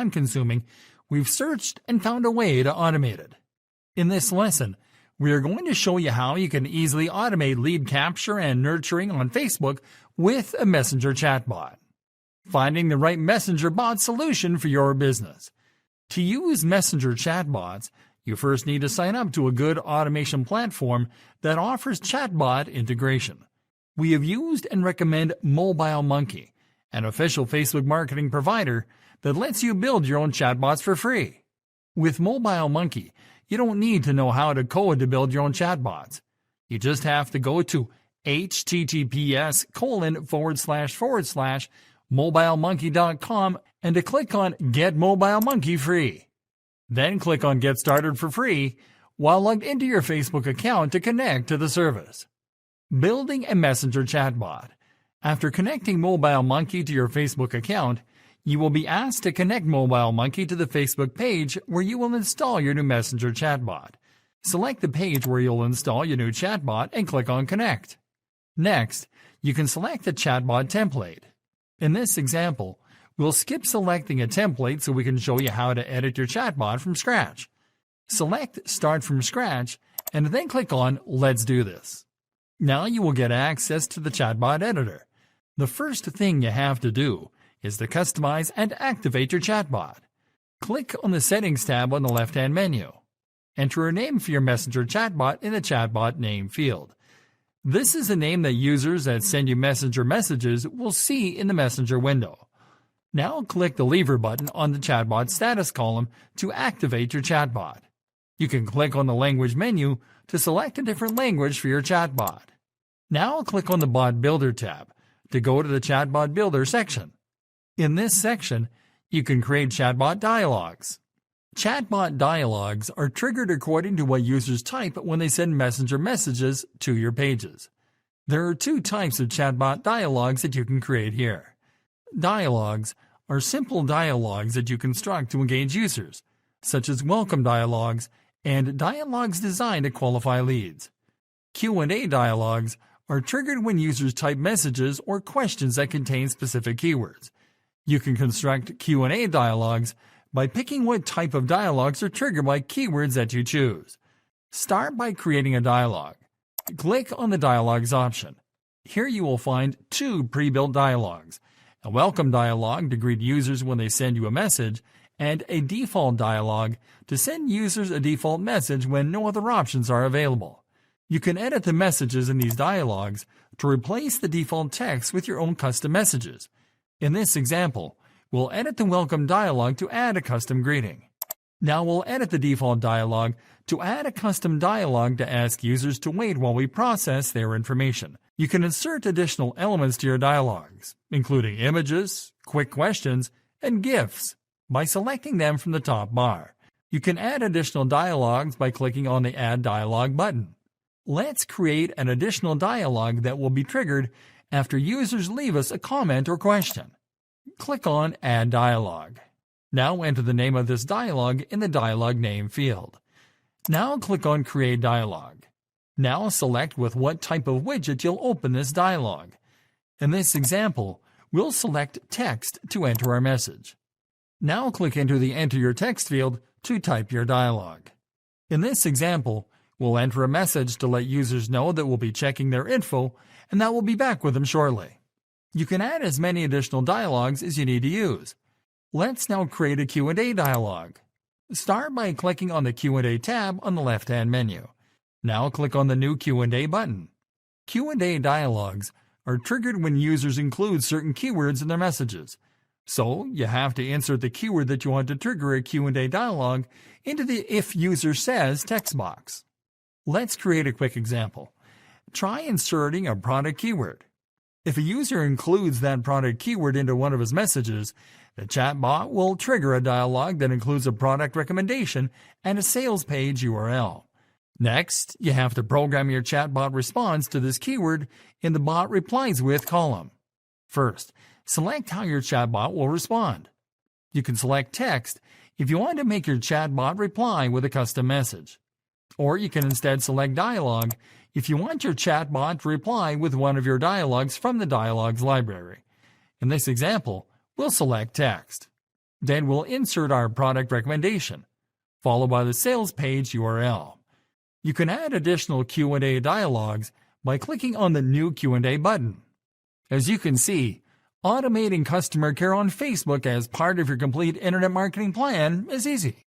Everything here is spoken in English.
time-consuming, we've searched and found a way to automate it. In this lesson, we are going to show you how you can easily automate lead capture and nurturing on Facebook with a messenger chatbot. Finding the right messenger bot solution for your business. To use messenger chatbots, you first need to sign up to a good automation platform that offers chatbot integration. We have used and recommend MobileMonkey, an official Facebook marketing provider that lets you build your own chatbots for free. With MobileMonkey, you don't need to know how to code to build your own chatbots. You just have to go to https://mobilemonkey.com and to click on Get MobileMonkey Free. Then click on Get Started for free while logged into your Facebook account to connect to the service. Building a messenger chatbot. After connecting MobileMonkey to your Facebook account, you will be asked to connect MobileMonkey to the Facebook page where you will install your new messenger chatbot. Select the page where you'll install your new chatbot and click on Connect. Next, you can select the chatbot template. In this example, we'll skip selecting a template so we can show you how to edit your chatbot from scratch. Select Start from Scratch and then click on Let's Do This. Now you will get access to the chatbot editor. The first thing you have to do is to customize and activate your chatbot. Click on the Settings tab on the left-hand menu. Enter a name for your messenger chatbot in the chatbot name field. This is the name that users that send you messenger messages will see in the messenger window. Now click the lever button on the chatbot status column to activate your chatbot. You can click on the language menu to select a different language for your chatbot. Now click on the Bot Builder tab to go to the Chatbot Builder section. In this section, you can create chatbot dialogues. Chatbot dialogues are triggered according to what users type when they send messenger messages to your pages. There are two types of chatbot dialogues that you can create here. Dialogues are simple dialogues that you construct to engage users, such as welcome dialogues and dialogues designed to qualify leads. Q&A dialogues are triggered when users type messages or questions that contain specific keywords. You can construct Q&A dialogues by picking what type of dialogues are triggered by keywords that you choose. Start by creating a dialogue. Click on the Dialogues option. Here you will find two pre-built dialogues, a welcome dialogue to greet users when they send you a message, and a default dialogue to send users a default message when no other options are available. You can edit the messages in these dialogues to replace the default text with your own custom messages. In this example, we'll edit the welcome dialogue to add a custom greeting. Now we'll edit the default dialogue to add a custom dialogue to ask users to wait while we process their information. You can insert additional elements to your dialogues, including images, quick questions, and GIFs, by selecting them from the top bar. You can add additional dialogues by clicking on the Add Dialogue button. Let's create an additional dialogue that will be triggered after users leave us a comment or question. Click on Add Dialogue. Now enter the name of this dialogue in the dialogue name field. Now click on Create Dialogue. Now select with what type of widget you'll open this dialogue. In this example, we'll select Text to enter our message. Now click into the Enter Your Text field to type your dialogue. In this example, we'll enter a message to let users know that we'll be checking their info and that we'll be back with them shortly. You can add as many additional dialogues as you need to use. Let's now create a Q&A dialogue. Start by clicking on the Q&A tab on the left-hand menu. Now click on the New Q&A button. Q&A dialogues are triggered when users include certain keywords in their messages. So you have to insert the keyword that you want to trigger a Q&A dialogue into the If User Says text box. Let's create a quick example. Try inserting a product keyword. If a user includes that product keyword into one of his messages, the chatbot will trigger a dialogue that includes a product recommendation and a sales page URL. Next, you have to program your chatbot response to this keyword in the Bot Replies With column. First, select how your chatbot will respond. You can select text if you want to make your chatbot reply with a custom message. Or you can instead select dialogue if you want your chatbot to reply with one of your dialogues from the dialogues library. In this example, we'll select text. Then we'll insert our product recommendation, followed by the sales page URL. You can add additional Q&A dialogues by clicking on the New Q&A button. As you can see, automating customer care on Facebook as part of your complete internet marketing plan is easy.